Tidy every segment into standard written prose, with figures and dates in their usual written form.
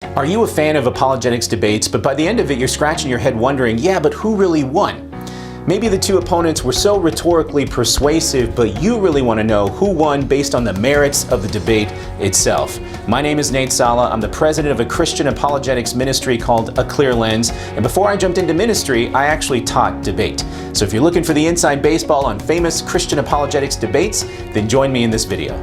Are you a fan of apologetics debates, but by the end of it you're scratching your head wondering, yeah, but who really won? Maybe the two opponents were so rhetorically persuasive, but you really want to know who won based on the merits of the debate itself. My name is Nate Sala. I'm the president of a Christian apologetics ministry called A Clear Lens. And before I jumped into ministry, I actually taught debate. So if you're looking for the inside baseball on famous Christian apologetics debates, then join me in this video.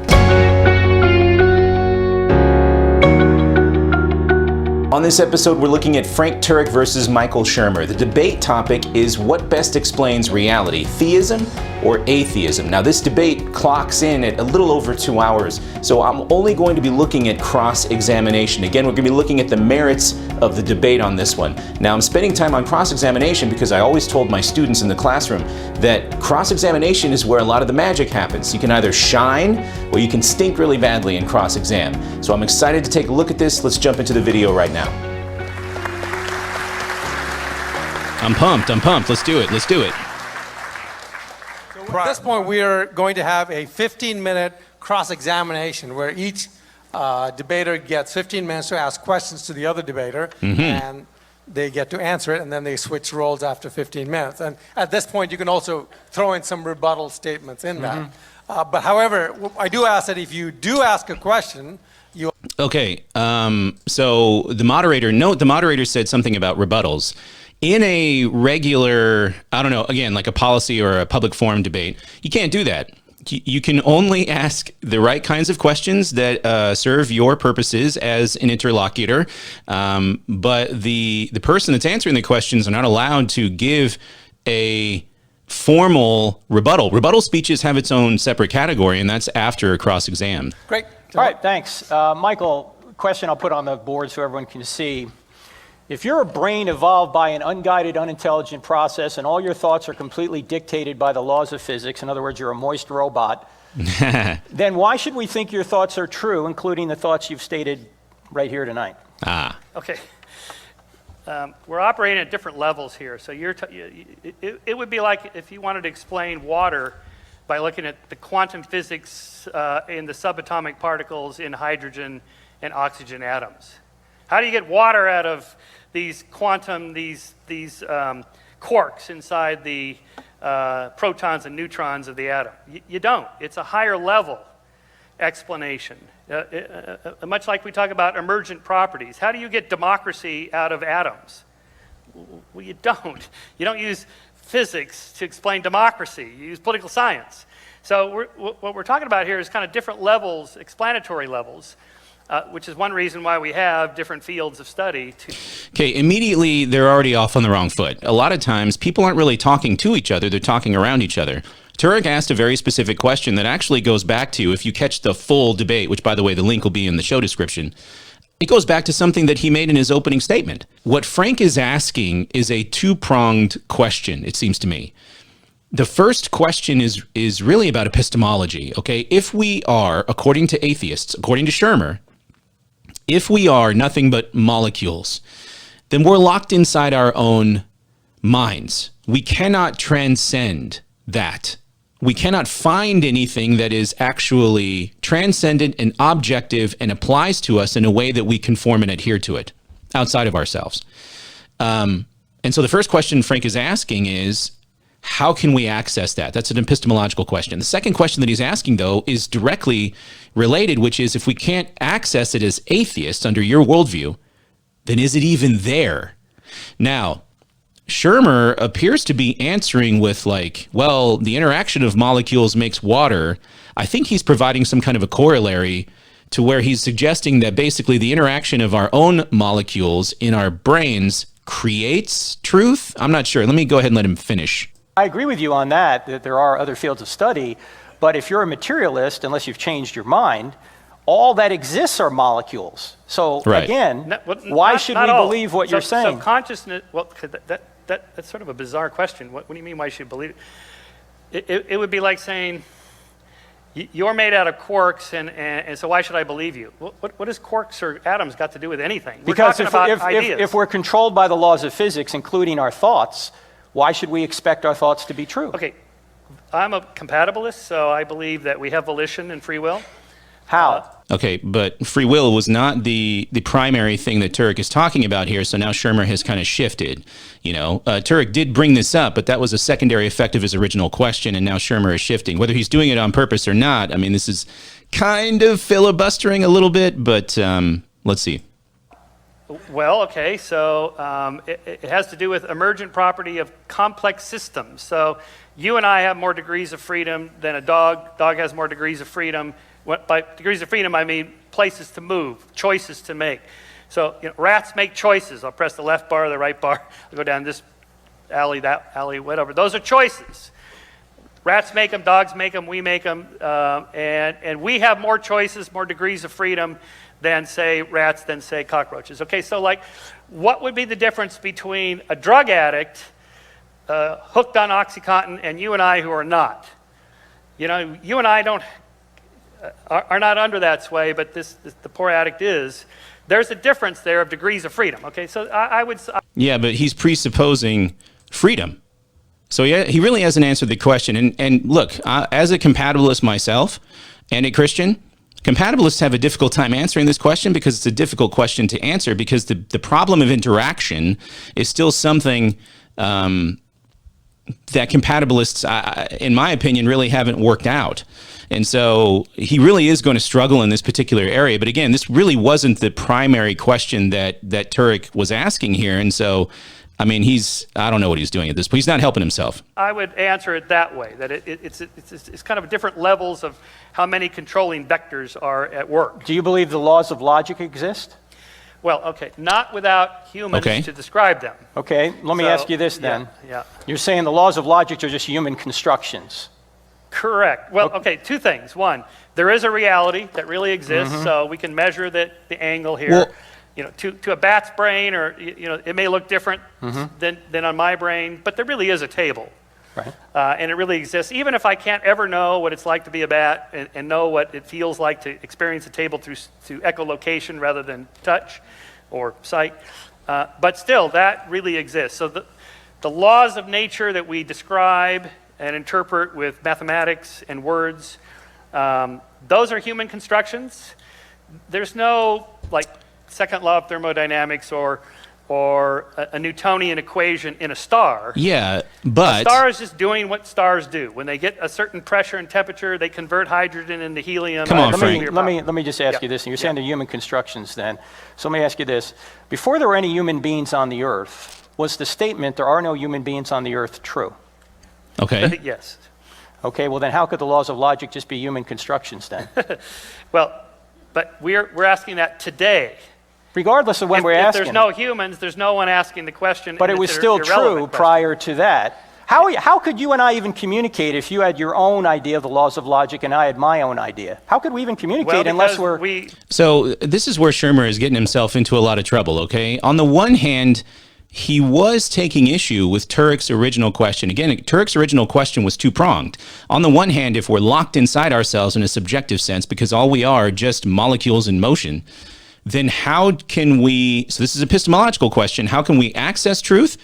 On this episode, we're looking at Frank Turek versus Michael Shermer. The debate topic is what best explains reality, theism or atheism. Now, this debate clocks in at a little over 2 hours, so I'm only going to be looking at cross-examination. Again, we're going to be looking at the merits of the debate on this one. Now, I'm spending time on cross-examination because I always told my students in the classroom that cross-examination is where a lot of the magic happens. You can either shine or you can stink really badly in cross-exam. So I'm excited to take a look at this. Let's jump into the video right now. I'm pumped. Let's do it. So at this point, we are going to have a 15-minute cross-examination where each debater gets 15 minutes to ask questions to the other debater, and they get to answer it, and then they switch roles after 15 minutes. And at this point, you can also throw in some rebuttal statements in that. But however, I do ask that if you do ask a question, you... Okay, so the moderator said something about rebuttals. In a regular, I don't know, again, like a policy or a public forum debate, you can't do that. You can only ask the right kinds of questions that serve your purposes as an interlocutor, but the person that's answering the questions are not allowed to give a formal rebuttal. Rebuttal speeches have its own separate category, and that's after a cross-exam. Great. All right, thanks. Michael, question I'll put on the board so everyone can see. If you're a brain evolved by an unguided, unintelligent process and all your thoughts are completely dictated by the laws of physics, in other words, you're a moist robot, then why should we think your thoughts are true, including the thoughts you've stated right here tonight? Okay. We're operating at different levels here. So it would be like if you wanted to explain water by looking at the quantum physics in the subatomic particles in hydrogen and oxygen atoms. How do you get water out of these quantum, these quarks inside the protons and neutrons of the atom? You don't. It's a higher level explanation. Much like we talk about emergent properties. How do you get democracy out of atoms? Well, you don't. You don't use physics to explain democracy. You use political science. So what we're talking about here is kind of different levels, explanatory levels, which is one reason why we have different fields of study. Okay, immediately they're already off on the wrong foot. A lot of times people aren't really talking to each other, they're talking around each other. Turek asked a very specific question that actually goes back to, if you catch the full debate, which by the way, the link will be in the show description, it goes back to something that he made in his opening statement. What Frank is asking is a two-pronged question, it seems to me. The first question is really about epistemology, okay? If we are, according to atheists, according to Shermer, if we are nothing but molecules, then we're locked inside our own minds. We cannot transcend that. We cannot find anything that is actually transcendent and objective and applies to us in a way that we conform and adhere to it outside of ourselves. And so the first question Frank is asking is, how can we access that? That's an epistemological question. The second question that he's asking, though, is directly related, which is, if we can't access it as atheists under your worldview, then is it even there? Now, Shermer appears to be answering with like, well, the interaction of molecules makes water. I think he's providing some kind of a corollary to where he's suggesting that basically the interaction of our own molecules in our brains creates truth. I'm not sure. Let me go ahead and let him finish. I agree with you on that there are other fields of study, but if you're a materialist, unless you've changed your mind, all that exists are molecules. So again, why should we believe what you're saying? So consciousness, well, that's sort of a bizarre question. What do you mean why should you believe it? It would be like saying, you're made out of quarks, and so why should I believe you? What does quarks or atoms got to do with anything? Because if we're controlled by the laws of physics, including our thoughts, why should we expect our thoughts to be true? Okay, I'm a compatibilist, so I believe that we have volition and free will. How? Okay, but free will was not the primary thing that Turek is talking about here, so now Shermer has kind of shifted. Turek did bring this up, but that was a secondary effect of his original question, and now Shermer is shifting. Whether he's doing it on purpose or not, I mean, this is kind of filibustering a little bit, but let's see. Well, okay, so it has to do with emergent property of complex systems. So you and I have more degrees of freedom than a dog. Dog has more degrees of freedom. By degrees of freedom, I mean places to move, choices to make. So rats make choices. I'll press the left bar or the right bar. I'll go down this alley, that alley, whatever. Those are choices. Rats make them, dogs make them, we make them. And we have more choices, more degrees of freedom than, say, rats, than, say, cockroaches. Okay, so what would be the difference between a drug addict hooked on OxyContin and you and I who are not? You and I are not under that sway, but the poor addict is. There's a difference there of degrees of freedom. Okay, so I would. Yeah, but he's presupposing freedom. So he really hasn't answered the question. And look, as a compatibilist myself and a Christian, compatibilists have a difficult time answering this question because it's a difficult question to answer because the problem of interaction is still something that compatibilists, in my opinion, really haven't worked out. And so he really is going to struggle in this particular area. But again, this really wasn't the primary question that Turek was asking here. And so, I mean, I don't know what he's doing at this point. He's not helping himself. I would answer it that way, that it's kind of different levels of how many controlling vectors are at work. Do you believe the laws of logic exist? Well, okay, not without humans to describe them. Okay, let me ask you this then. Yeah. You're saying the laws of logic are just human constructions. Correct. Well, okay, two things. One, there is a reality that really exists, so we can measure the angle here. Well, to a bat's brain, or it may look different than on my brain, but there really is a table. Right. And it really exists. Even if I can't ever know what it's like to be a bat and know what it feels like to experience a table through echolocation rather than touch or sight, but still, that really exists. So the laws of nature that we describe and interpret with mathematics and words, those are human constructions. There's no second law of thermodynamics or a Newtonian equation in a star. Yeah, but... A star is just doing what stars do. When they get a certain pressure and temperature, they convert hydrogen into helium. Come on, Frank. Let me just ask you this. And you're saying they're human constructions then. So let me ask you this. Before there were any human beings on the earth, was the statement, there are no human beings on the earth, true? Okay. Yes. Okay, well then how could the laws of logic just be human constructions then? Well, but we're asking that today. Regardless of when we're asking. If there's no humans, there's no one asking the question. But it was still true prior to that. How could you and I even communicate if you had your own idea of the laws of logic and I had my own idea? How could we even communicate unless we're... So this is where Shermer is getting himself into a lot of trouble, okay? On the one hand, he was taking issue with Turek's original question. Again, Turek's original question was two-pronged. On the one hand, if we're locked inside ourselves in a subjective sense, because all we are just molecules in motion, then how can we, so this is an epistemological question, how can we access truth?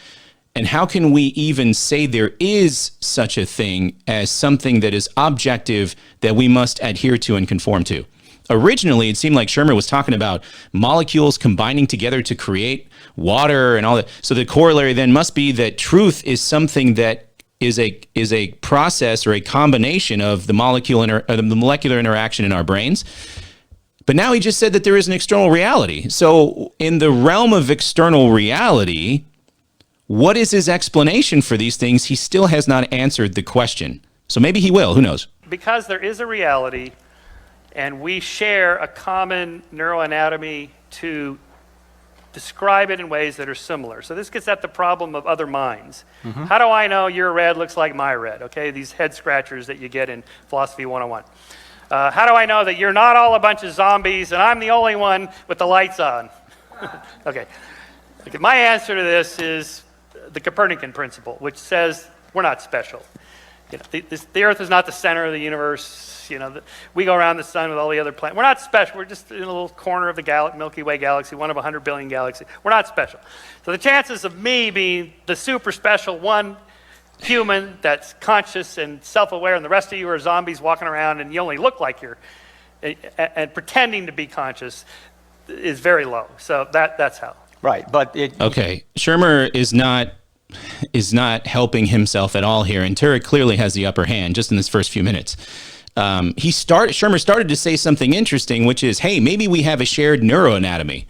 And how can we even say there is such a thing as something that is objective that we must adhere to and conform to? Originally, it seemed like Shermer was talking about molecules combining together to create water and all that. So the corollary then must be that truth is something that is a process or a combination of the molecular interaction in our brains. But now he just said that there is an external reality. So in the realm of external reality, what is his explanation for these things? He still has not answered the question. So maybe he will, who knows? Because there is a reality and we share a common neuroanatomy to describe it in ways that are similar. So this gets at the problem of other minds. How do I know your red looks like my red? Okay, these head scratchers that you get in Philosophy 101. How do I know that you're not all a bunch of zombies and I'm the only one with the lights on? Okay. My answer to this is the Copernican principle, which says we're not special. The Earth is not the center of the universe. We go around the sun with all the other planets. We're not special. We're just in a little corner of the Milky Way galaxy, one of 100 billion galaxies. We're not special. So the chances of me being the super special one human that's conscious and self-aware, and the rest of you are zombies walking around and you only look like you're and pretending to be conscious is very low. So that's how. Right, but Okay, Shermer is not helping himself at all here, and Turek clearly has the upper hand just in this first few minutes. Shermer started to say something interesting, which is, hey, maybe we have a shared neuroanatomy.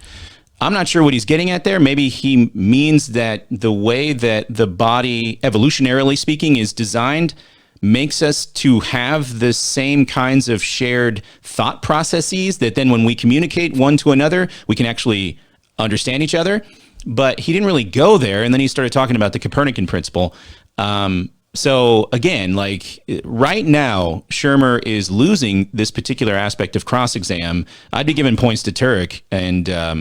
I'm not sure what he's getting at there. Maybe he means that the way that the body, evolutionarily speaking, is designed makes us to have the same kinds of shared thought processes that then when we communicate one to another, we can actually understand each other. But he didn't really go there. And then he started talking about the Copernican principle. So again, like right now, Shermer is losing this particular aspect of cross-exam. I'd be giving points to Turek,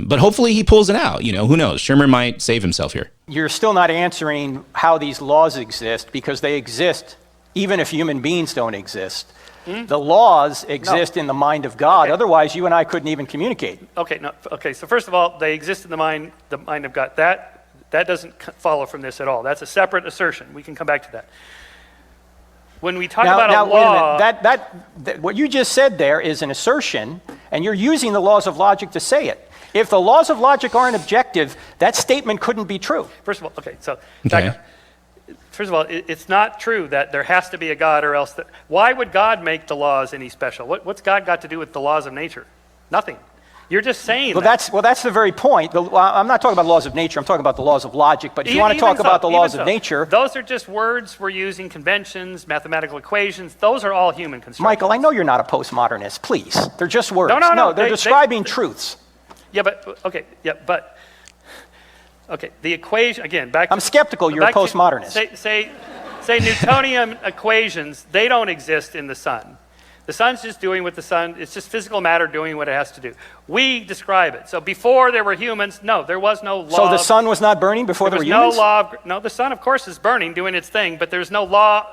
but hopefully he pulls it out. You know, who knows? Shermer might save himself here. you're still not answering how these laws exist, because they exist even if human beings don't exist. The laws exist in the mind of God. Okay. Otherwise, you and I couldn't even communicate. Okay, no, okay. So first of all, they exist in the mind of God. That doesn't follow from this at all. That's a separate assertion. We can come back to that. When we talk about a law, wait a minute. What you just said there is an assertion, and you're using the laws of logic to say it. If the laws of logic aren't objective, that statement couldn't be true. first of all, okay. So Okay. first of all, it's not true that there has to be a God, or else. Why would God make the laws any special? What's God got to do with the laws of nature? Nothing. You're just saying Well, that. that's the very point. I'm not talking about laws of nature. I'm talking about the laws of logic. But if you want to talk about the laws of nature, those are just words we're using, conventions, mathematical equations. Those are all human constructions. Michael, I know you're not a postmodernist. Please, they're just words. No, they're describing truths. Yeah, but okay. The equation again. Back. I'm skeptical you're a postmodernist. Say Newtonian equations. They don't exist in the sun. The sun's just doing what the sun. It's just physical matter doing what it has to do. We describe it. So before there were humans, no, there was no law. So the sun was not burning before there were humans? No, the sun, of course, is burning, doing its thing, but there's no law.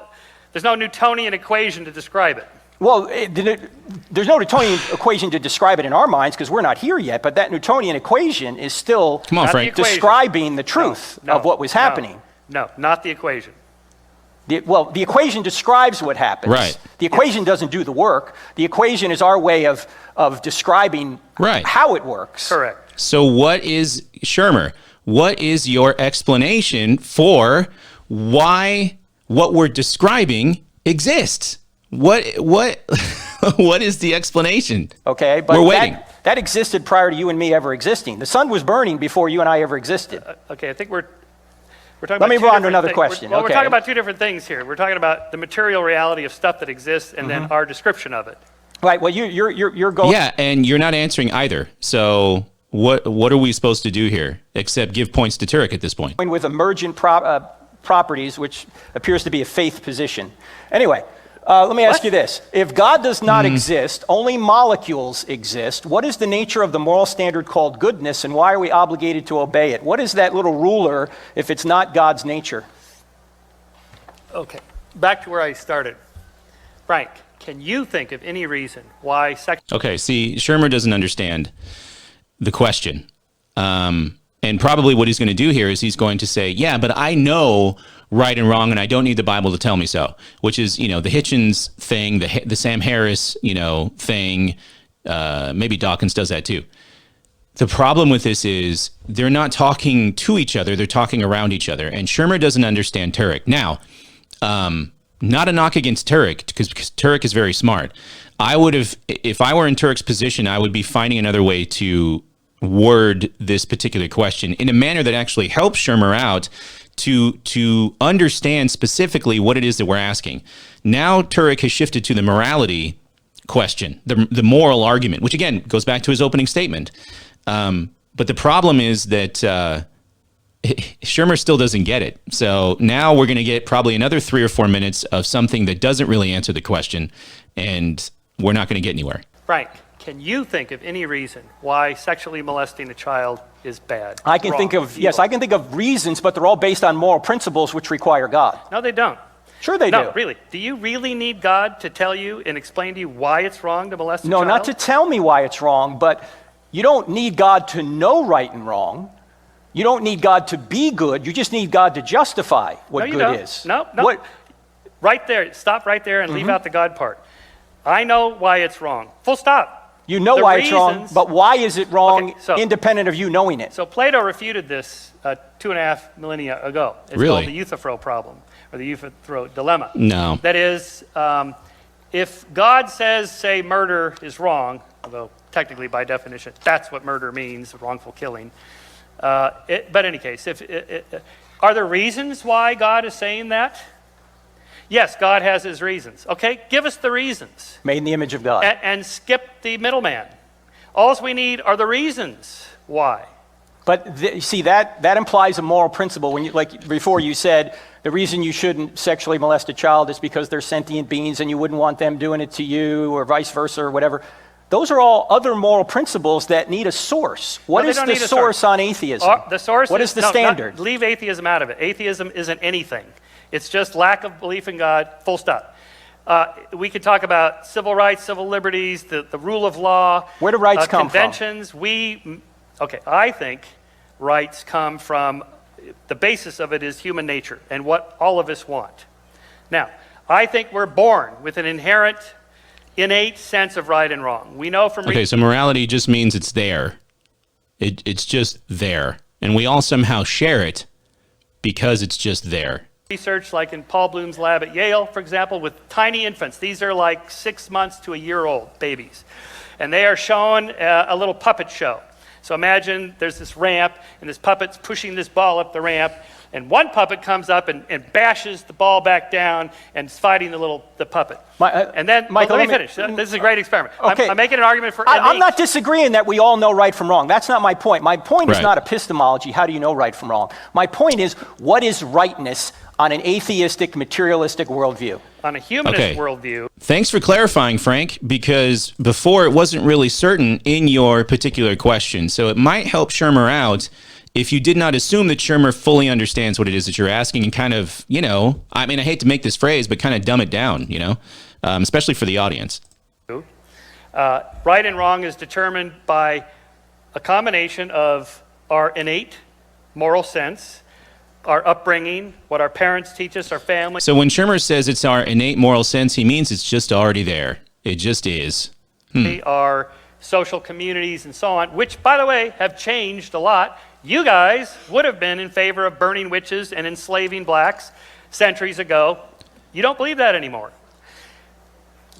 There's no Newtonian equation to describe it. Well, there's no Newtonian equation to describe it in our minds because we're not here yet, but that Newtonian equation is still Come on, Frank. describing the truth of what was happening. No, not the equation. The equation describes what happens. Right. The equation doesn't do the work. The equation is our way of describing how it works. Correct. So Shermer, what is your explanation for why what we're describing exists? What is the explanation? Okay, but we're waiting. That existed prior to you and me ever existing. The sun was burning before you and I ever existed. Okay, I think we're talking Let me about move on to another question. We're Okay. talking about two different things here. We're talking about the material reality of stuff that exists and then our description of it. Right, well, you're going... Yeah, and you're not answering either. So what are we supposed to do here except give points to Turek at this point? with emergent properties, which appears to be a faith position. Anyway, let me ask you this. If God does not exist, only molecules exist, what is the nature of the moral standard called goodness, and why are we obligated to obey it? What is that little ruler if it's not God's nature? Okay, back to where I started. Frank, can you think of any reason why sex... Okay, see, Shermer doesn't understand the question. And probably what he's going to do here is he's going to say, yeah, but I know right and wrong, and I don't need the Bible to tell me so, which is, the Hitchens thing, the Sam Harris, thing. Maybe Dawkins does that too. The problem with this is they're not talking to each other. They're talking around each other. And Shermer doesn't understand Turek. Now, not a knock against Turek, because Turek is very smart. If I were in Turek's position, I would be finding another way to word this particular question in a manner that actually helps Shermer out to understand specifically what it is that we're asking. Now Turek has shifted to the morality question, the moral argument, which again goes back to his opening statement. But the problem is that Shermer still doesn't get it. So now we're going to get probably another 3 or 4 minutes of something that doesn't really answer the question, and we're not going to get anywhere. Frank, can you think of any reason why sexually molesting a child is bad? I can wrong, think of, evil? yes, I can think of reasons, but they're all based on moral principles which require God. No, they don't. Sure they No, do. really. Do you really need God to tell you and explain to you why it's wrong to molest a No, child? not to tell me why it's wrong, but you don't need God to know right and wrong. You don't need God to be good. You just need God to justify what No, you good don't. is. No. What, Right there. Stop right there and leave out the God part. I know why it's wrong. Full stop. You know The why it's wrong, reasons- but why is it wrong Okay, so- independent of you knowing it? So Plato refuted this 2.5 millennia ago. It's Really? called the Euthyphro problem, or the Euthyphro dilemma. No. That is, if God says, say, murder is wrong, although technically by definition that's what murder means, wrongful killing. But in any case, are there reasons why God is saying that? Yes, God has his reasons. Okay, give us the reasons. Made in the image of God. And skip the middleman. All we need are the reasons why. But see, that implies a moral principle. When you, like before you said, the reason you shouldn't sexually molest a child is because they're sentient beings and you wouldn't want them doing it to you, or vice versa, or whatever. Those are all other moral principles that need a source. What No, they is don't the need a source on atheism? The source What is the standard? leave atheism out of it. Atheism isn't anything. It's just lack of belief in God, full stop. We could talk about civil rights, civil liberties, the rule of law. Where do rights come from? Conventions. I think rights come from, the basis of it is human nature and what all of us want. Now, I think we're born with an inherent, innate sense of right and wrong. We know from Okay, so morality just means it's there. It's just there. And we all somehow share it because it's just there. research like in Paul Bloom's lab at Yale, for example, with tiny infants. These are like 6 months to a year old babies. And they are shown a little puppet show. So imagine there's this ramp, and this puppet's pushing this ball up the ramp, and one puppet comes up and bashes the ball back down and is fighting the puppet. And then, Michael, let me finish. This is a great experiment. Okay. I'm making an argument for I'm innate. not disagreeing that we all know right from wrong. That's not my point. My point is Right. not epistemology. How do you know right from wrong? My point is, what is rightness on an atheistic, materialistic worldview? On a humanist Okay. worldview, Thanks for clarifying, Frank, because before it wasn't really certain in your particular question. So it might help Shermer out if you did not assume that Shermer fully understands what it is that you're asking and kind of, I mean, I hate to make this phrase, but kind of dumb it down, especially for the audience. right and wrong is determined by a combination of our innate moral sense, our upbringing, what our parents teach us, our family. So when Shermer says it's our innate moral sense, he means it's just already there. It just is. Our social communities and so on, which, by the way, have changed a lot. You guys would have been in favor of burning witches and enslaving blacks centuries ago. You don't believe that anymore.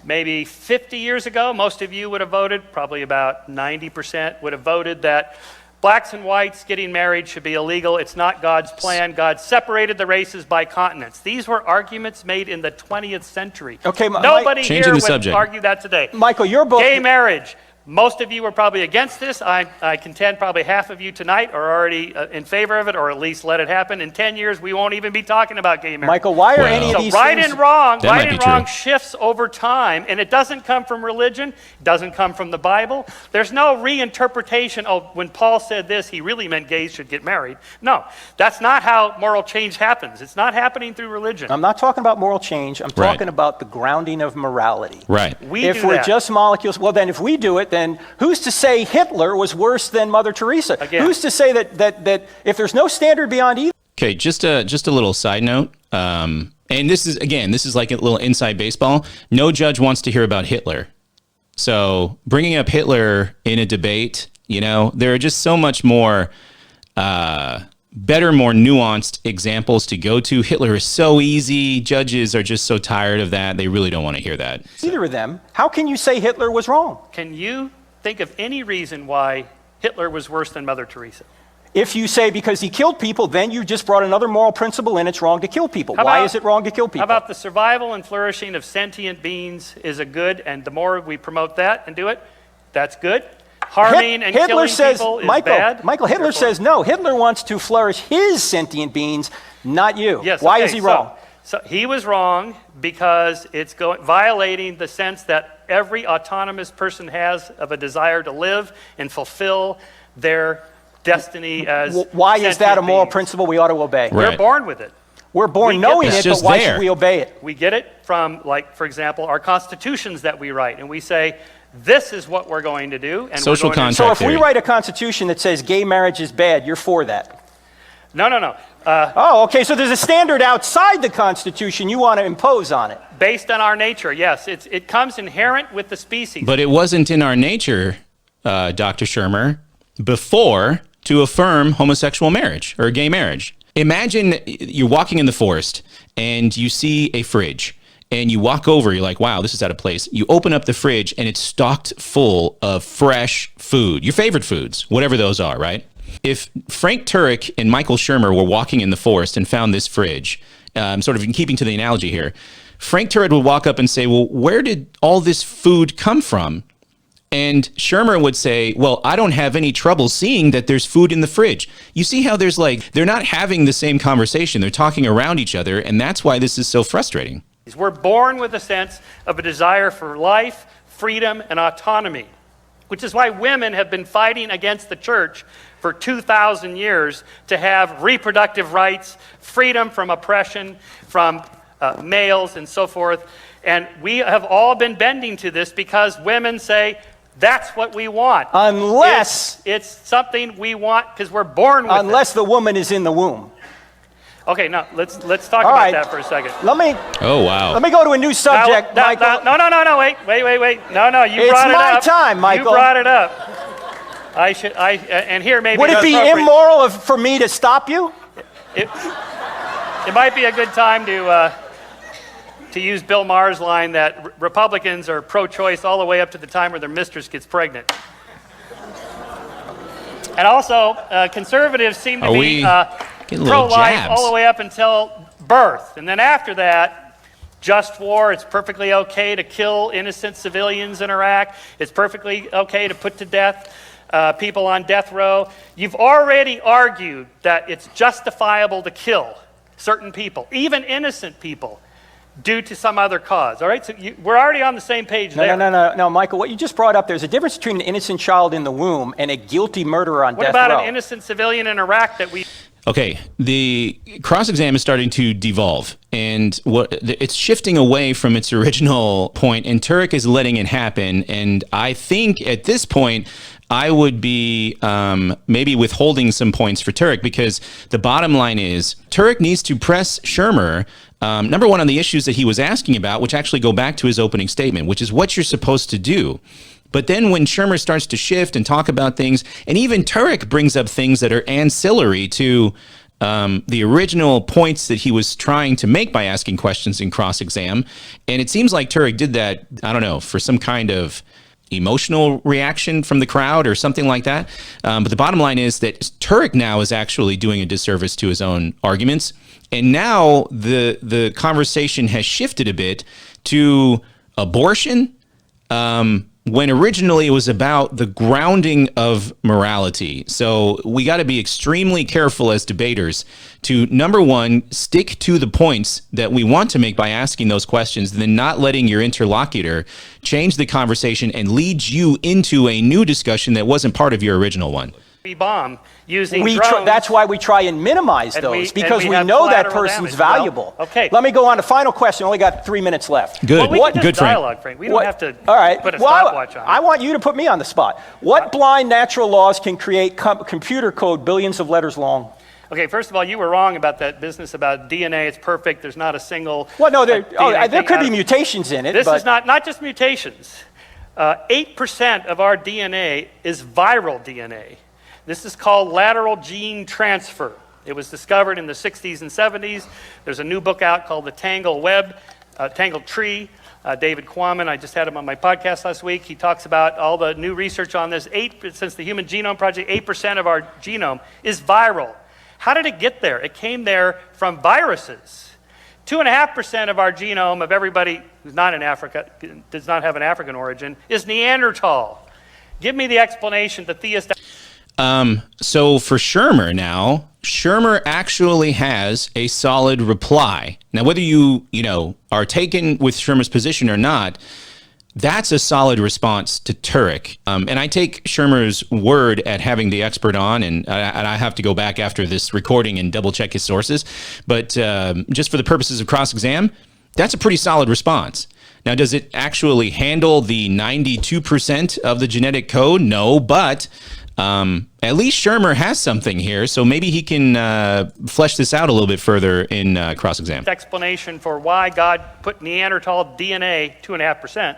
Maybe 50 years ago, most of you would have voted, probably about 90% would have voted that blacks and whites getting married should be illegal. It's not God's plan. God separated the races by continents. These were arguments made in the 20th century. Okay, Nobody Changing here the would subject. argue that today. Michael, your book... Gay marriage. Most of you were probably against this. I contend probably half of you tonight are already in favor of it, or at least let it happen. In 10 years, we won't even be talking about gay marriage. Michael, why are Well. any of So these right things... and wrong, That might right be and wrong true. shifts over time, and it doesn't come from religion, it doesn't come from the Bible. There's no reinterpretation, when Paul said this, he really meant gays should get married. No, that's not how moral change happens. It's not happening through religion. I'm not talking about moral change. I'm Right. talking about the grounding of morality. Right. If we're just molecules, well, then if we do it, then who's to say Hitler was worse than Mother Teresa? Again. Who's to say that if there's no standard beyond either? Okay, just a little side note. And this is like a little inside baseball. No judge wants to hear about Hitler. So bringing up Hitler in a debate, there are just so much more better, more nuanced examples to go to. Hitler is so easy. Judges are just so tired of that. They really don't want to hear that. Either of them. How can you say Hitler was wrong? Can you think of any reason why Hitler was worse than Mother Teresa? If you say because he killed people, then you just brought another moral principle in. It's wrong to kill people. How Why about- is it wrong to kill people? How about the survival and flourishing of sentient beings is a good, and the more we promote that and do it, that's good. Harming and killing people is bad. Michael, Hitler Therefore- says no. Hitler wants to flourish his sentient beings, not you. Yes, Why okay, is he wrong? So he was wrong because it's violating the sense that every autonomous person has of a desire to live and fulfill their destiny as Why is that a sentient moral beings. principle we ought to obey? Right. We're born with it. We're born We get knowing that. it, It's but just why there. should we obey it? We get it from, like, for example, our constitutions that we write, and we say, this is what we're going to do. And Social we're going contract. So if we theory. write a constitution that says gay marriage is bad, you're for that. No. Oh, okay, so there's a standard outside the Constitution you want to impose on it. Based on our nature, yes. It comes inherent with the species. But it wasn't in our nature, Dr. Shermer, before to affirm homosexual marriage or gay marriage. Imagine you're walking in the forest and you see a fridge and you walk over, you're like, wow, this is out of place. You open up the fridge and it's stocked full of fresh food, your favorite foods, whatever those are, right? If Frank Turek and Michael Shermer were walking in the forest and found this fridge, sort of in keeping to the analogy here, Frank Turek would walk up and say, well, where did all this food come from? And Shermer would say, well, I don't have any trouble seeing that there's food in the fridge. You see how there's they're not having the same conversation. They're talking around each other, and that's why this is so frustrating. We're born with a sense of a desire for life, freedom, and autonomy, which is why women have been fighting against the church for 2,000 years to have reproductive rights, freedom from oppression, from males and so forth. And we have all been bending to this because women say, that's what we want. Unless... It's something we want because we're born with Unless the woman is in the womb. Okay, now let's talk about that for a second. Oh, wow. Let me go to a new subject, Michael. No, wait. No, you It's brought it up. my time, Michael. You brought it up. And here maybe... Would it be immoral for me to stop you? It might be a good time to use Bill Maher's line that Republicans are pro-choice all the way up to the time where their mistress gets pregnant. And also, conservatives seem to be pro-life all the way up until birth. And then after that, just war. It's perfectly okay to kill innocent civilians in Iraq. It's perfectly okay to put to death people on death row. You've already argued that it's justifiable to kill certain people, even innocent people, due to some other cause. All right, so we're already on the same page there. No, Michael, what you just brought up, there's a difference between an innocent child in the womb and a guilty murderer on death row. What about an innocent civilian in Iraq that we... Okay, the cross-exam is starting to devolve, and it's shifting away from its original point, and Turek is letting it happen, and I think at this point, I would be maybe withholding some points for Turek, because the bottom line is Turek needs to press Shermer, number one, on the issues that he was asking about, which actually go back to his opening statement, which is what you're supposed to do. But then when Shermer starts to shift and talk about things, and even Turek brings up things that are ancillary to the original points that he was trying to make by asking questions in cross-exam, and it seems like Turek did that, I don't know, for some kind of emotional reaction from the crowd or something like that. But the bottom line is that Turek now is actually doing a disservice to his own arguments. And now the conversation has shifted a bit to abortion, when originally it was about the grounding of morality. So we got to be extremely careful as debaters to, number one, stick to the points that we want to make by asking those questions, then not letting your interlocutor change the conversation and lead you into a new discussion that wasn't part of your original one. Bomb using drones. That's why we try and minimize those, because we know that person's valuable. Well, okay. Let me go on to final question. Only got 3 minutes left. Good. Well, we can Good, just dialogue, Frank. We don't have to put a stopwatch on it. I want you to put me on the spot. What blind natural laws can create computer code billions of letters long? Okay, first of all, you were wrong about that business about DNA. It's perfect. There's not a single... Well, no, there could be mutations in it. This is not just mutations. 8% of our DNA is viral DNA. This is called lateral gene transfer. It was discovered in the 60s and 70s. There's a new book out called The Tangled Tree. David Quammen, I just had him on my podcast last week. He talks about all the new research on this. Since the Human Genome Project, 8% of our genome is viral. How did it get there? It came there from viruses. 2.5% of our genome of everybody who's not in Africa, does not have an African origin, is Neanderthal. Give me the explanation, the theist... So for Shermer now, Shermer actually has a solid reply. Now, whether you are taken with Shermer's position or not, that's a solid response to Turek. And I take Shermer's word at having the expert on, and I have to go back after this recording and double check his sources. But just for the purposes of cross-exam, that's a pretty solid response. Now, does it actually handle the 92% of the genetic code? No, but At least Shermer has something here, so maybe he can flesh this out a little bit further in cross-exam. Explanation for why God put Neanderthal DNA, 2.5%,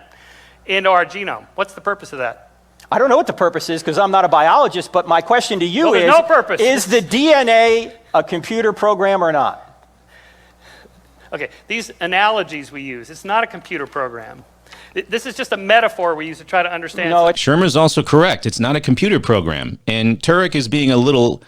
into our genome. What's the purpose of that? I don't know what the purpose is because I'm not a biologist, but my question to you Well, there's no purpose. Is the DNA a computer program or not? Okay, these analogies we use, it's not a computer program. This is just a metaphor we use to try to understand. No, Shermer's also correct. It's not a computer program. And Turek is being a little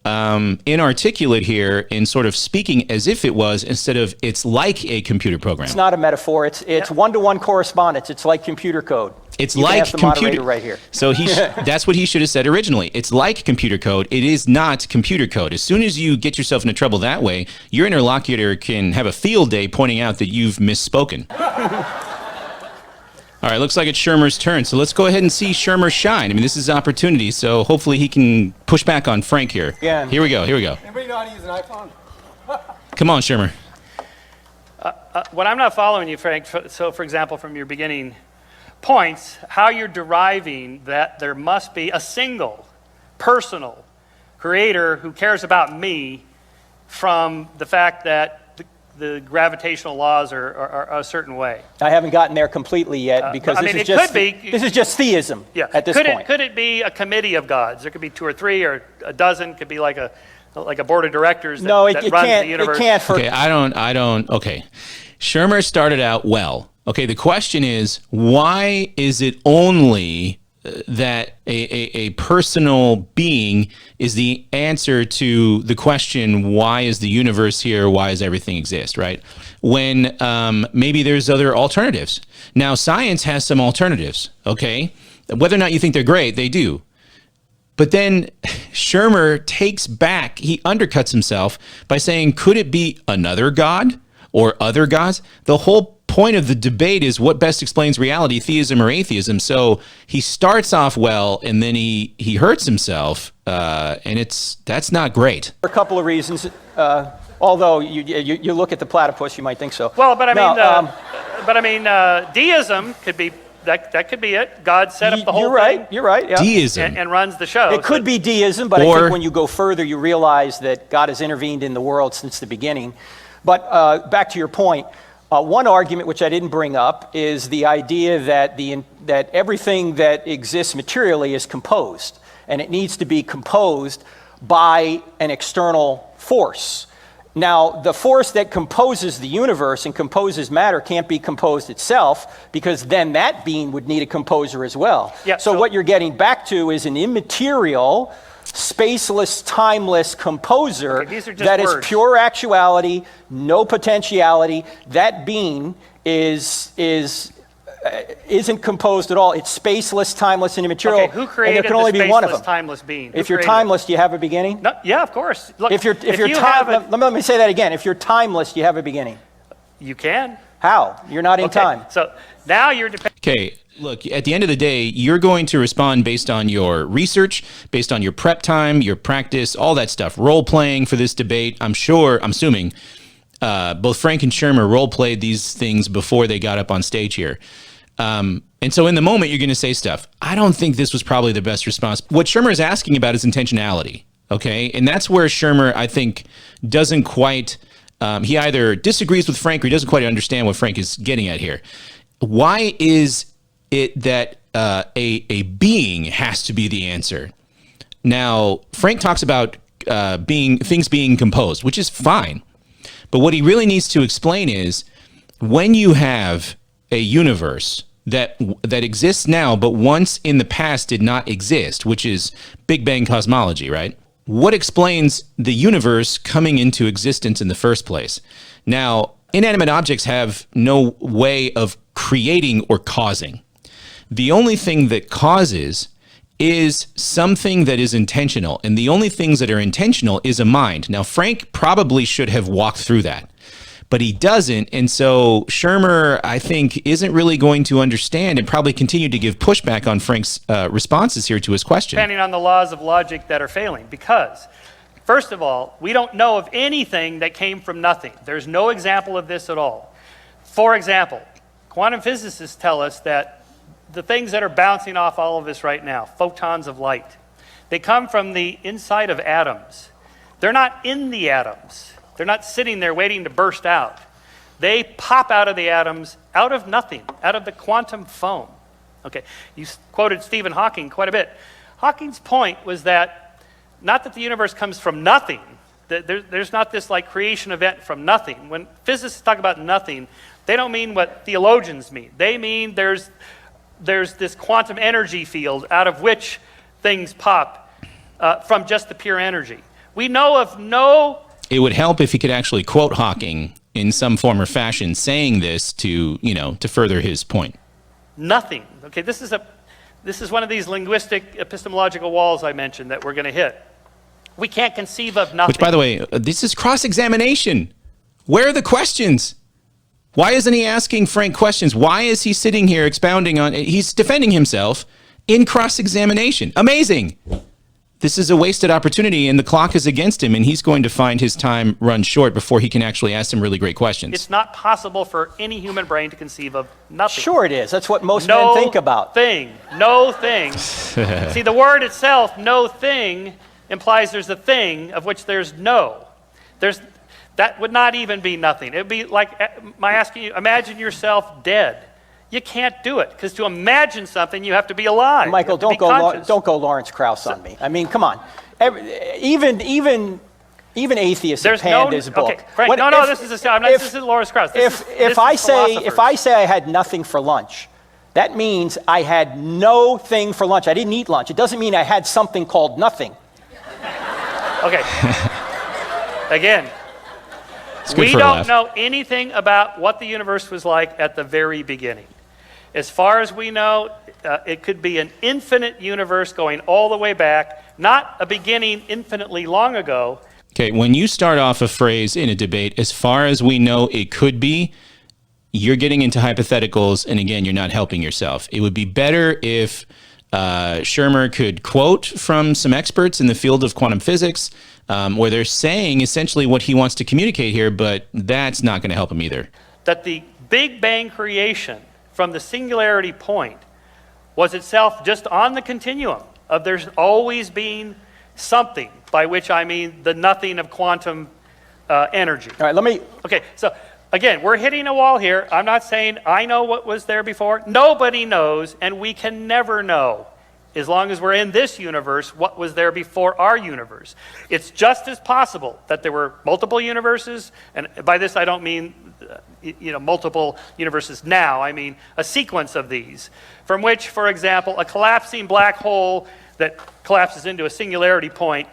inarticulate here in sort of speaking as if it was instead of it's like a computer program. It's not a metaphor. It's one-to-one correspondence. It's like computer code. It's You can like ask the computer moderator right here. So that's what he should have said originally. It's like computer code. It is not computer code. As soon as you get yourself into trouble that way, your interlocutor can have a field day pointing out that you've misspoken. All right, looks like it's Shermer's turn. So let's go ahead and see Shermer shine. I mean, this is opportunity, so hopefully he can push back on Frank here. Yeah. Here we go. Anybody know how to use an iPhone? Come on, Shermer. What I'm not following you, Frank, so for example, from your beginning points, how you're deriving that there must be a single, personal creator who cares about me from the fact that the gravitational laws are a certain way. I haven't gotten there completely yet because this is just theism at this point. Could it be a committee of gods? There could be 2 or 3 or a dozen. Could be like a board of directors that, that runs the universe. It can't. Okay, I don't. Okay, Shermer started out well. Okay, the question is, why is it only that a personal being is the answer to the question, why is the universe here? Why does everything exist, right? When maybe there's other alternatives. Now, science has some alternatives, okay? Whether or not you think they're great, they do. But then Shermer takes back, he undercuts himself by saying, could it be another God or other gods? The whole point of the debate is what best explains reality, theism or atheism. So he starts off well, and then he hurts himself, and that's not great. For a couple of reasons. Although you look at the platypus, you might think so. Well, but I mean, deism could be that could be it. God set up the whole thing. You're right. Yeah. Deism and runs the show. It could be deism, but I think when you go further, you realize that God has intervened in the world since the beginning. But back to your point. One argument, which I didn't bring up, is the idea that that everything that exists materially is composed, and it needs to be composed by an external force. Now, the force that composes the universe and composes matter can't be composed itself, because then that being would need a composer as well. Yeah, so what you're getting back to is an immaterial, spaceless, timeless composer that words. is pure actuality, no potentiality. That being isn't composed at all. It's spaceless, timeless, and immaterial. Okay, who created and there can only be one of them. Timeless being? If you're timeless, do you have a beginning? No, yeah, of course. Look, if you're let me say that again. If you're timeless, do you have a beginning? You can. How? You're not in time. So now you're Okay, look, at the end of the day, you're going to respond based on your research, based on your prep time, your practice, all that stuff. Role playing for this debate. I'm assuming both Frank and Shermer role played these things before they got up on stage here. And so in the moment, you're going to say stuff. I don't think this was probably the best response. What Shermer is asking about is intentionality, okay? And that's where Shermer, I think, doesn't quite, he either disagrees with Frank or he doesn't quite understand what Frank is getting at here. Why is it that a being has to be the answer? Now, Frank talks about things being composed, which is fine. But what he really needs to explain is when you have a universe that exists now, but once in the past did not exist, which is Big Bang cosmology, right? What explains the universe coming into existence in the first place? Now, inanimate objects have no way of creating or causing. The only thing that causes is something that is intentional, and the only things that are intentional is a mind. Now, Frank probably should have walked through that, but he doesn't, and so Shermer, I think, isn't really going to understand and probably continue to give pushback on Frank's responses here to his question. Depending on the laws of logic that are failing, because, first of all, we don't know of anything that came from nothing. There's no example of this at all. For example, quantum physicists tell us that the things that are bouncing off all of us right now, photons of light, They come from the inside of atoms. They're not in the atoms. They're not sitting there waiting to burst out. They pop out of the atoms, out of nothing, out of the quantum foam. Okay, you quoted Stephen Hawking quite a bit. Hawking's point was that, not that the universe comes from nothing. There's not this like creation event from nothing. When physicists talk about nothing, they don't mean what theologians mean. They mean there's this quantum energy field out of which things pop from just the pure energy. We know of no... It would help if he could actually quote Hawking in some form or fashion saying this to further his point. Nothing. Okay, this is one of these linguistic epistemological walls I mentioned that we're going to hit. We can't conceive of nothing. Which, by the way, this is cross-examination. Where are the questions? Why isn't he asking Frank questions? Why is he sitting here expounding on... He's defending himself in cross-examination. Amazing. This is a wasted opportunity, and the clock is against him, and he's going to find his time run short before he can actually ask some really great questions. It's not possible for any human brain to conceive of nothing. Sure it is. That's what most men think about. No thing. See, the word itself, no thing, implies there's a thing of which there's no. That would not even be nothing. It would be like my asking you, imagine yourself dead. You can't do it, because to imagine something, you have to be alive. Michael, don't go Lawrence Krauss on me. I mean, come on. Even atheists have panned his book. Okay, Frank, this is Lawrence Krauss. If I say I had nothing for lunch, that means I had no thing for lunch. I didn't eat lunch. It doesn't mean I had something called nothing. Okay. Again, we don't know anything about what the universe was like at the very beginning. As far as we know, it could be an infinite universe going all the way back, not a beginning infinitely long ago. Okay, when you start off a phrase in a debate, as far as we know it could be, you're getting into hypotheticals, and again, you're not helping yourself. It would be better if Shermer could quote from some experts in the field of quantum physics, where they're saying essentially what he wants to communicate here, but that's not going to help him either. That the Big Bang creation from the singularity point was itself just on the continuum of there's always being something, by which I mean the nothing of quantum energy. All right, Okay, so again, we're hitting a wall here. I'm not saying I know what was there before. Nobody knows, and we can never know, as long as we're in this universe, what was there before our universe. It's just as possible that there were multiple universes, and by this I don't mean multiple universes now. I mean a sequence of these, from which, for example, a collapsing black hole that collapses into a singularity point,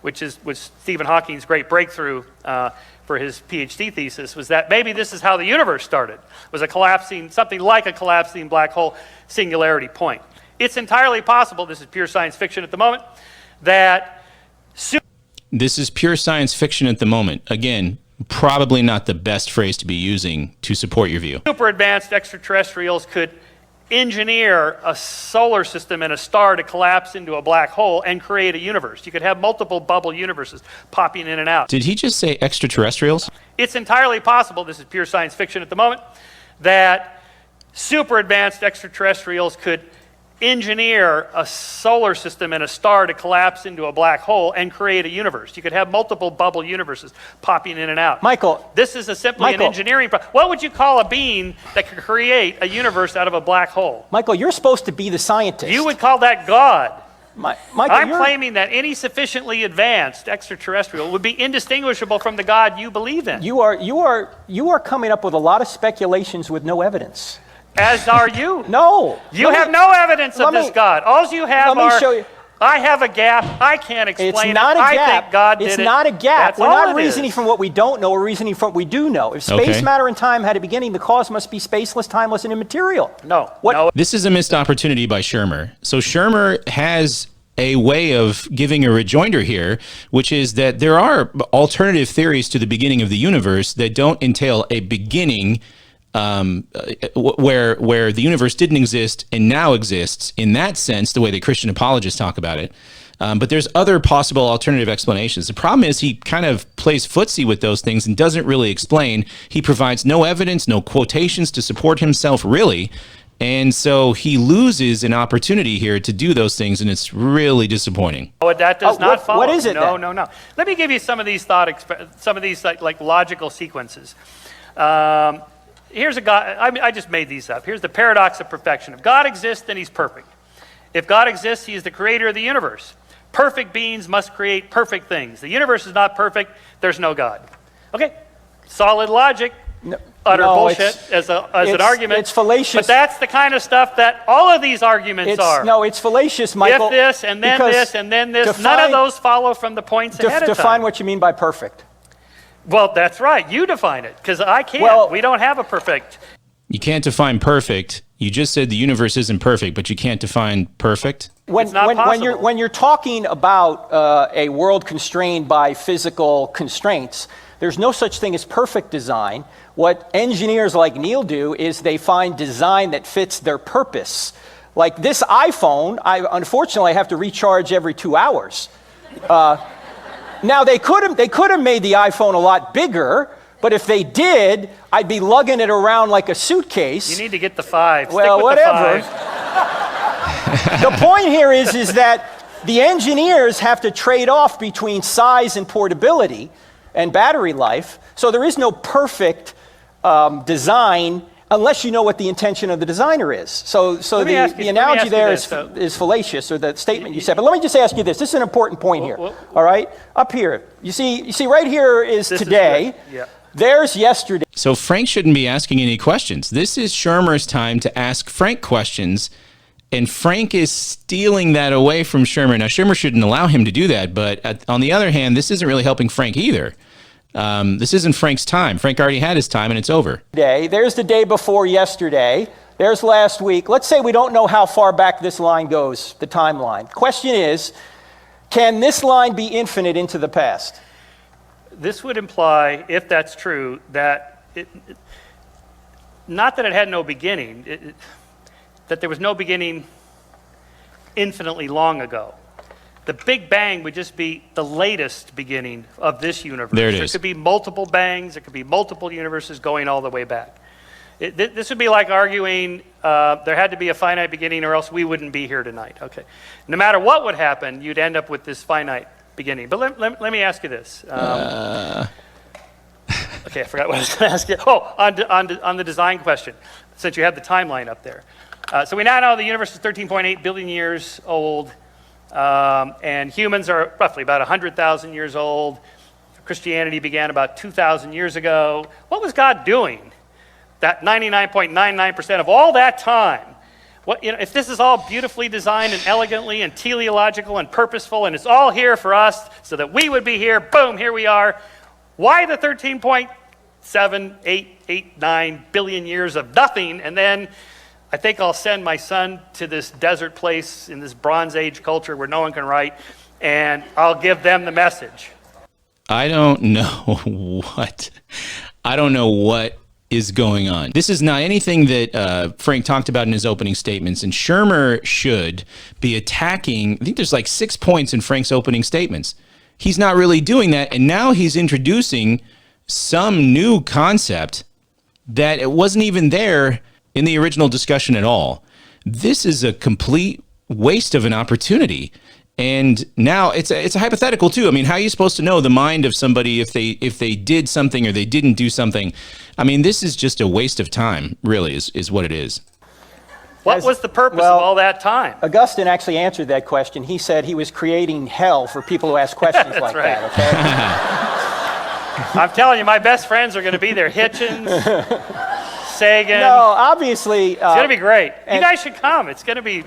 which was Stephen Hawking's great breakthrough for his PhD thesis, was that maybe this is how the universe started, was something like a collapsing black hole singularity point. It's entirely possible, this is pure science fiction at the moment, that... This is pure science fiction at the moment. Again, probably not the best phrase to be using to support your view. Super advanced extraterrestrials could engineer a solar system and a star to collapse into a black hole and create a universe. You could have multiple bubble universes popping in and out. Did he just say extraterrestrials? It's entirely possible, this is pure science fiction at the moment, that super advanced extraterrestrials could engineer a solar system and a star to collapse into a black hole and create a universe. You could have multiple bubble universes popping in and out. Michael, this is simply an engineering problem. What would you call a being that could create a universe out of a black hole? Michael, you're supposed to be the scientist. You would call that God. Michael, I'm claiming that any sufficiently advanced extraterrestrial would be indistinguishable from the God you believe in. You are coming up with a lot of speculations with no evidence. As are you. No. You have no evidence of this God. All you have are, I have a gap, I can't explain it. It's not a gap. I think God did it. It's not a gap. That's We're all not reasoning from what we don't know, we're reasoning from what we do know. If space, matter, and time had a beginning, the cause must be spaceless, timeless, and immaterial. No. This is a missed opportunity by Shermer. So Shermer has a way of giving a rejoinder here, which is that there are alternative theories to the beginning of the universe that don't entail a beginning where the universe didn't exist and now exists in that sense, the way that Christian apologists talk about it. But there's other possible alternative explanations. The problem is he kind of plays footsie with those things and doesn't really explain. He provides no evidence, no quotations to support himself, really. And so he loses an opportunity here to do those things, and it's really disappointing. Oh, that does not follow. What is it No, then? no. Let me give you some of these like logical sequences. Here's a God. I just made these up. Here's the paradox of perfection. If God exists, then he's perfect. If God exists, he is the creator of the universe. Perfect beings must create perfect things. The universe is not perfect. There's no God. Okay, solid logic. Utter bullshit as an argument. It's fallacious. But that's the kind of stuff that all of these arguments are. No, it's fallacious, Michael. If this, and then this, and then this, none of those follow from the points ahead of time. Define what you mean by perfect. Well, that's right. You define it, because I can't. Well, we don't have a perfect. You can't define perfect. You just said the universe isn't perfect, but you can't define perfect? It's not possible. When you're talking about a world constrained by physical constraints, there's no such thing as perfect design. What engineers like Neil do is they find design that fits their purpose. Like this iPhone, unfortunately I have to recharge every 2 hours. Now they could have made the iPhone a lot bigger, but if they did, I'd be lugging it around like a suitcase. You need to get the 5. Well, Stick with whatever. The 5. The point here is that the engineers have to trade off between size and portability and battery life. So there is no perfect design unless you know what the intention of the designer is. So the analogy there is fallacious, or the statement you said. But let me just ask you this. This is an important point here. All right? Up here. You see right here is today. Yeah. There's yesterday. So Frank shouldn't be asking any questions. This is Shermer's time to ask Frank questions, and Frank is stealing that away from Shermer. Now, Shermer shouldn't allow him to do that, but on the other hand, this isn't really helping Frank either. This isn't Frank's time. Frank already had his time, and it's over. There's the day before yesterday. There's last week. Let's say we don't know how far back this line goes, the timeline. Question is, can this line be infinite into the past? This would imply, if that's true, that not that it had no beginning, that there was no beginning infinitely long ago. The Big Bang would just be the latest beginning of this universe. There it is. There could be multiple bangs. There could be multiple universes going all the way back. This would be like arguing there had to be a finite beginning or else we wouldn't be here tonight. Okay. No matter what would happen, you'd end up with this finite beginning. But let me ask you this. Okay, I forgot what I was going to ask you. Oh, on the design question, since you had the timeline up there. So we now know the universe is 13.8 billion years old. And humans are roughly about 100,000 years old. Christianity began about 2,000 years ago. What was God doing that 99.99% of all that time? If this is all beautifully designed and elegantly and teleological and purposeful, and it's all here for us so that we would be here, boom, here we are. Why the 13.78889 billion years of nothing, and then I think I'll send my son to this desert place in this Bronze Age culture where no one can write, and I'll give them the message. I don't know what is going on. This is not anything that Frank talked about in his opening statements, and Shermer should be attacking. I think there's like 6 points in Frank's opening statements. He's not really doing that, and now he's introducing some new concept that it wasn't even there in the original discussion at all. This is a complete waste of an opportunity. And now it's a hypothetical too. I mean, how are you supposed to know the mind of somebody if they did something or they didn't do something? I mean, this is just a waste of time, really, is what it is. What was the purpose of all that time? Augustine actually answered that question. He said he was creating hell for people who ask questions like right. that, okay? I'm telling you, my best friends are going to be there. Hitchens, Sagan. No, obviously. It's going to be great. You guys should come. It's going to be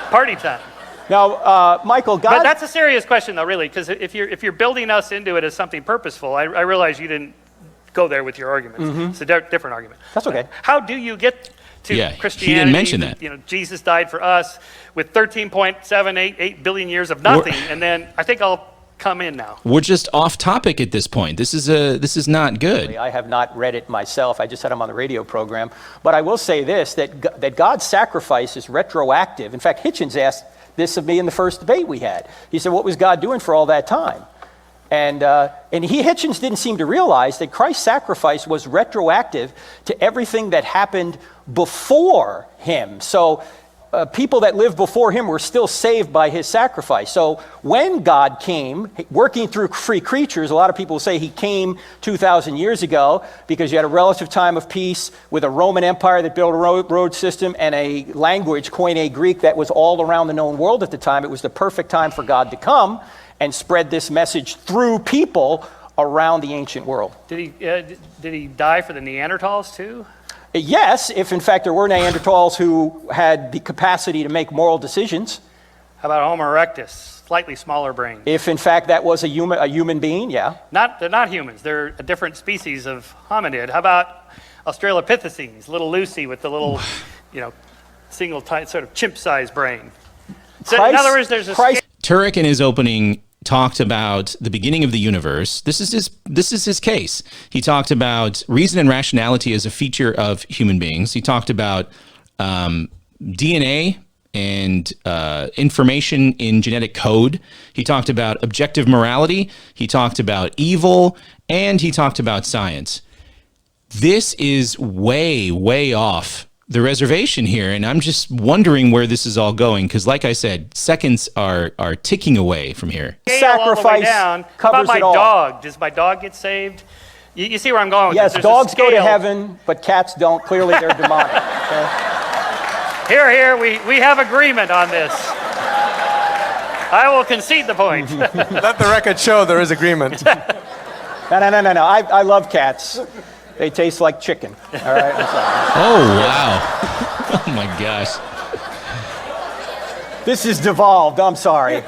party time. Now, Michael, But that's a serious question, though, really, because if you're building us into it as something purposeful, I realize you didn't go there with your arguments. Mm-hmm. It's a different argument. That's okay. How do you get to Christianity? He didn't mention that. Jesus died for us with 13.788 billion years of nothing, and then I think I'll come in now. We're just off topic at this point. This is not good. I have not read it myself. I just had him on the radio program. But I will say this, that God's sacrifice is retroactive. In fact, Hitchens asked this of me in the first debate we had. He said, what was God doing for all that time? And Hitchens didn't seem to realize that Christ's sacrifice was retroactive to everything that happened before him. So people that lived before him were still saved by his sacrifice. So when God came, working through free creatures, a lot of people say he came 2,000 years ago because you had a relative time of peace with a Roman Empire that built a road system and a language, Koine Greek, that was all around the known world at the time. It was the perfect time for God to come and spread this message through people around the ancient world. Did he die for the Neanderthals too? Yes, if in fact there were Neanderthals who had the capacity to make moral decisions. How about Homo erectus, slightly smaller brain? If in fact that was a human being, yeah. They're not humans. They're a different species of hominid. How about Australopithecines, little Lucy with the little, single sort of chimp-sized brain? So in other words, there's a Turek in his opening talked about the beginning of the universe. This is his case. He talked about reason and rationality as a feature of human beings. He talked about DNA and information in genetic code. He talked about objective morality. He talked about evil, and he talked about science. This is way, way off the reservation here, and I'm just wondering where this is all going, because like I said, seconds are ticking away from here. Sacrifice How covers about my it all. Dog? Does my dog get saved? You see where I'm going with Yes, this? There's dogs a go to scale. heaven, but cats don't. Clearly they're demonic. Okay? Here, we have agreement on this. I will concede the point. Let the record show there is agreement. No. I love cats. They taste like chicken. All right, I'm sorry. Oh, wow. Oh, my gosh. This is devolved. I'm sorry.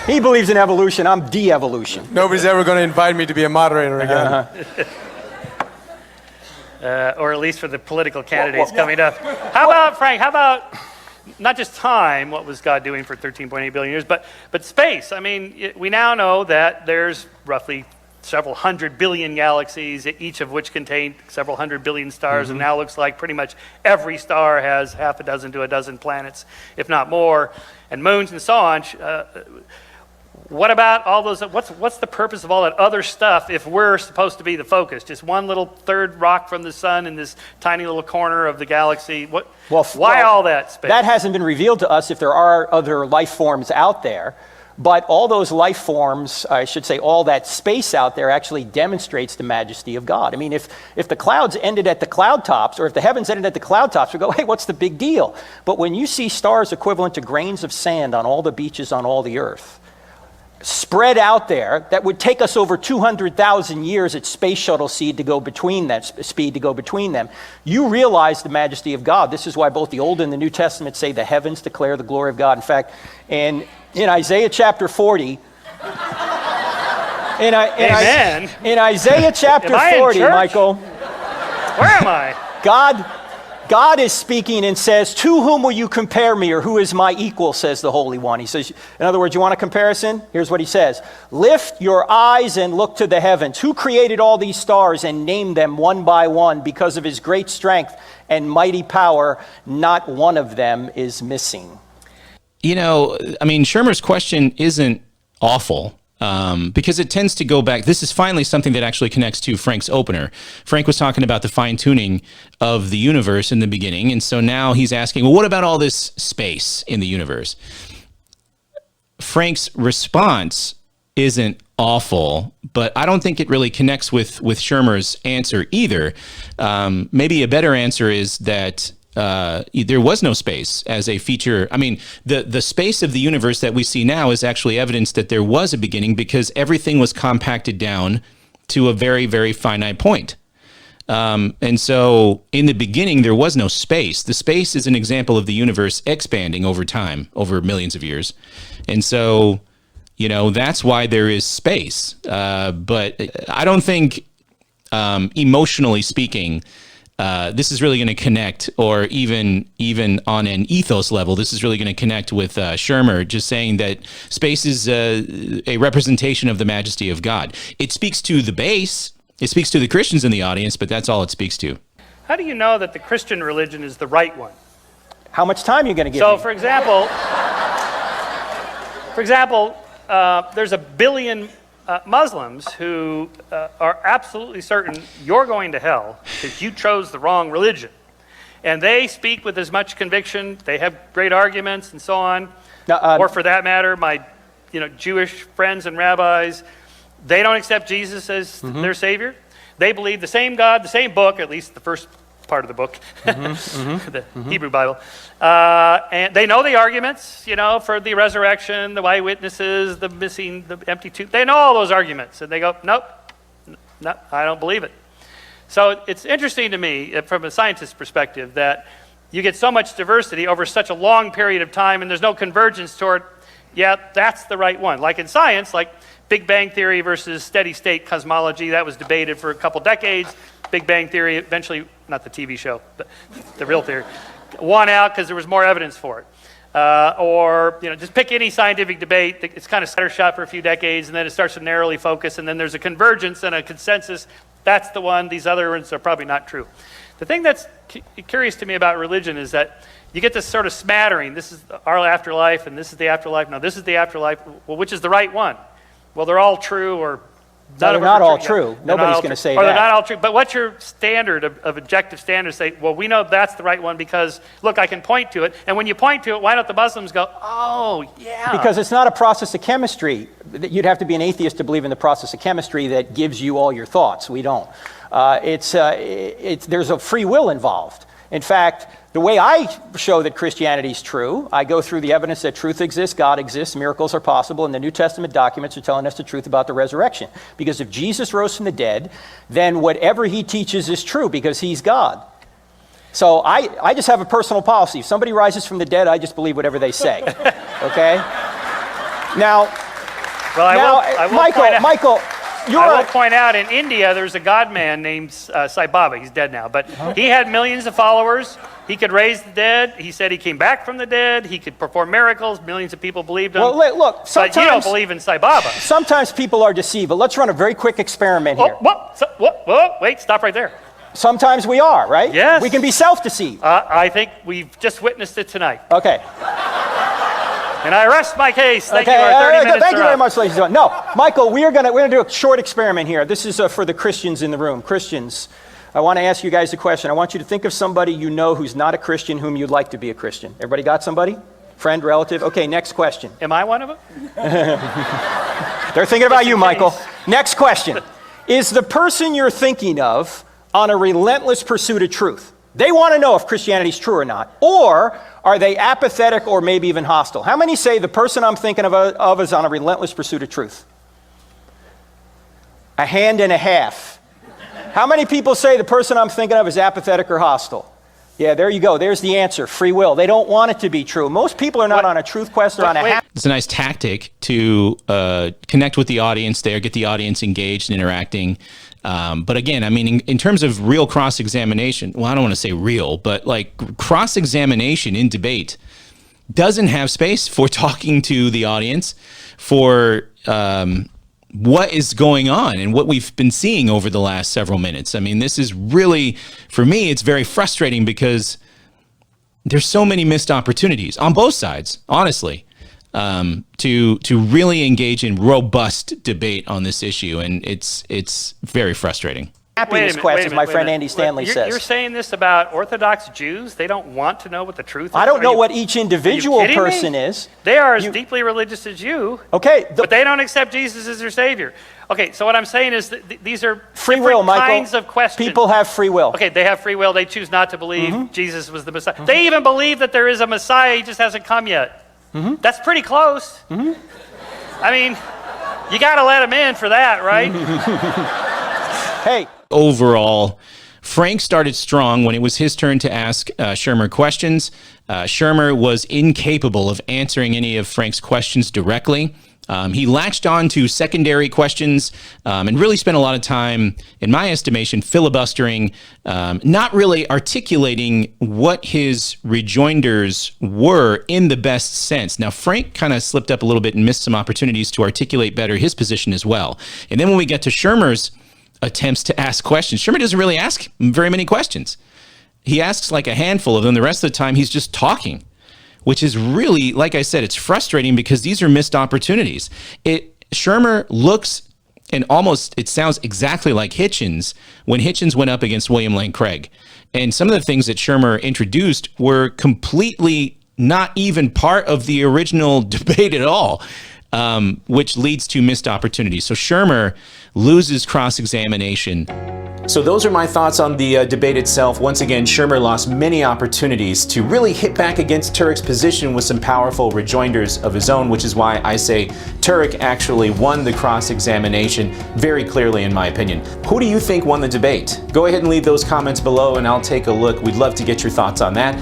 He believes in evolution. I'm de-evolution. Nobody's ever going to invite me to be a moderator again. Or at least for the political candidates coming up. How about, Frank, not just time, what was God doing for 13.8 billion years, but space? I mean, we now know that there's roughly several hundred billion galaxies, each of which contain several hundred billion stars, and now looks like pretty much every star has half a dozen to a dozen planets, if not more, and moons and so on. What about all those? What's the purpose of all that other stuff if we're supposed to be the focus? Just one little third rock from the sun in this tiny little corner of the galaxy. Why all that space? That hasn't been revealed to us if there are other life forms out there. But all those life forms, I should say all that space out there actually demonstrates the majesty of God. I mean, if the clouds ended at the cloud tops, or if the heavens ended at the cloud tops, we go, hey, what's the big deal? But when you see stars equivalent to grains of sand on all the beaches on all the earth, spread out there, that would take us over 200,000 years at space shuttle speed to go between them, you realize the majesty of God. This is why both the Old and the New Testament say the heavens declare the glory of God. In fact, in Isaiah chapter 40, in Isaiah chapter 40, Michael, where am I? God is speaking and says, to whom will you compare me, or who is my equal, says the Holy One. He says, in other words, you want a comparison? Here's what he says. Lift your eyes and look to the heavens. Who created all these stars and named them one by one? Because of his great strength and mighty power, not one of them is missing. Shermer's question isn't awful. Because it tends to go back. This is finally something that actually connects to Frank's opener. Frank was talking about the fine-tuning of the universe in the beginning, and so now he's asking, well, what about all this space in the universe? Frank's response isn't awful, but I don't think it really connects with Shermer's answer either. Maybe a better answer is that there was no space as a feature. I mean, the space of the universe that we see now is actually evidence that there was a beginning, because everything was compacted down to a very, very finite point. And so in the beginning, there was no space. The space is an example of the universe expanding over time, over millions of years. And so, that's why there is space. But I don't think, emotionally speaking, this is really going to connect, or even on an ethos level, this is really going to connect with Shermer just saying that space is a representation of the majesty of God. It speaks to the base, it speaks to the Christians in the audience, but that's all it speaks to. How do you know that the Christian religion is the right one? How much time are you going to give So, me? for example, there's 1 billion Muslims who are absolutely certain you're going to hell because you chose the wrong religion. And they speak with as much conviction, they have great arguments and so on. Or for that matter, my Jewish friends and rabbis, they don't accept Jesus as their Savior. They believe the same God, the same book, at least the first part of the book, the Hebrew Bible. And they know the arguments, for the resurrection, the eyewitnesses, the missing, the empty tomb. They know all those arguments. And they go, nope, I don't believe it. So it's interesting to me, from a scientist's perspective, that you get so much diversity over such a long period of time, and there's no convergence toward, yeah, that's the right one. Like in science, like Big Bang Theory versus steady state cosmology, that was debated for a couple decades. Big Bang Theory eventually, not the TV show, but the real theory, won out because there was more evidence for it. Or just pick any scientific debate. It's kind of scattershot for a few decades, and then it starts to narrowly focus, and then there's a convergence and a consensus. That's the one. These other ones are probably not true. The thing that's curious to me about religion is that you get this sort of smattering. This is our afterlife, and this is the afterlife. No, this is the afterlife. Well, which is the right one? Well, they're all true, or they're not all true. Nobody's going to say that. Or they're not all true. But what's your standard of objective standard? Say, well, we know that's the right one because, look, I can point to it. And when you point to it, why don't the Muslims go, oh, yeah. Because it's not a process of chemistry. You'd have to be an atheist to believe in the process of chemistry that gives you all your thoughts. We don't. There's a free will involved. In fact, the way I show that Christianity is true, I go through the evidence that truth exists, God exists, miracles are possible, and the New Testament documents are telling us the truth about the resurrection. Because if Jesus rose from the dead, then whatever he teaches is true because he's God. So I just have a personal policy. If somebody rises from the dead, I just believe whatever they say. Okay? Now, Michael, I will point out in India, there's a God man named Sai Baba. He's dead now, but he had millions of followers. He could raise the dead. He said he came back from the dead. He could perform miracles. Millions of people believed him. Well, look, sometimes, but you don't believe in Sai Baba. Sometimes people are deceived, but let's run a very quick experiment here. Wait, stop right there. Sometimes we are, right? Yes. We can be self-deceived. I think we've just witnessed it tonight. Okay. And I rest my case. Thank you. Our 30 minutes Thank you very much, ladies and gentlemen. No, Michael, we're gonna do a short experiment here. This is for the Christians in the room. Christians, I want to ask you guys a question. I want you to think of somebody you know who's not a Christian whom you'd like to be a Christian. Everybody got somebody? Friend, relative? Okay, next question. Am I one of them? They're thinking about you, Michael. Next question. Is the person you're thinking of on a relentless pursuit of truth? They want to know if Christianity is true or not. Or are they apathetic or maybe even hostile? How many say the person I'm thinking of is on a relentless pursuit of truth? A hand and a half. How many people say the person I'm thinking of is apathetic or hostile? Yeah, there you go. There's the answer. Free will. They don't want it to be true. Most people are not on a truth quest or on a It's a nice tactic to connect with the audience there, get the audience engaged and interacting. But again, I mean, in terms of real cross-examination, well, I don't want to say real, but like cross-examination in debate doesn't have space for talking to the audience, for what is going on and what we've been seeing over the last several minutes. I mean, this is really, for me, it's very frustrating because there's so many missed opportunities on both sides, honestly, to really engage in robust debate on this issue, and it's very frustrating. Happiness quest, as my friend Andy Stanley says. You're saying this about Orthodox Jews? They don't want to know what the truth is? I don't know what each individual person is. They are as deeply religious as you. Okay. But they don't accept Jesus as their Savior. Okay, so what I'm saying is that these are free will, Michael. Kinds of questions. People have free will. Okay, they have free will. They choose not to believe Jesus was the Messiah. They even believe that there is a Messiah. He just hasn't come yet. That's pretty close. I mean, you got to let him in for that, right? Hey. Overall, Frank started strong when it was his turn to ask Shermer questions. Shermer was incapable of answering any of Frank's questions directly. He latched on to secondary questions and really spent a lot of time, in my estimation, filibustering, not really articulating what his rejoinders were in the best sense. Now, Frank kind of slipped up a little bit and missed some opportunities to articulate better his position as well. And then when we get to Shermer's attempts to ask questions, Shermer doesn't really ask very many questions. He asks like a handful of them. The rest of the time, he's just talking, which is really, like I said, it's frustrating because these are missed opportunities. Shermer looks And almost, it sounds exactly like Hitchens when Hitchens went up against William Lane Craig. And some of the things that Shermer introduced were completely not even part of the original debate at all, which leads to missed opportunities. So Shermer loses cross-examination. So those are my thoughts on the debate itself. Once again, Shermer lost many opportunities to really hit back against Turek's position with some powerful rejoinders of his own, which is why I say Turek actually won the cross-examination very clearly, in my opinion. Who do you think won the debate? Go ahead and leave those comments below and I'll take a look. We'd love to get your thoughts on that.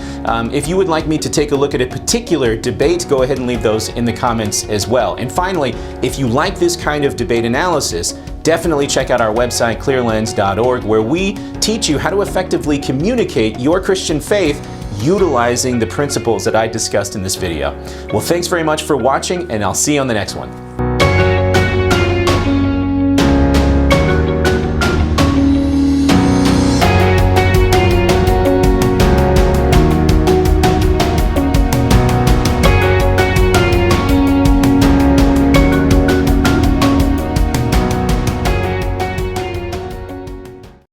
If you would like me to take a look at a particular debate, go ahead and leave those in the comments as well. And finally, if you like this kind of debate analysis, definitely check out our website, clearlens.org, where we teach you how to effectively communicate your Christian faith utilizing the principles that I discussed in this video. Well, thanks very much for watching, and I'll see you on the next one.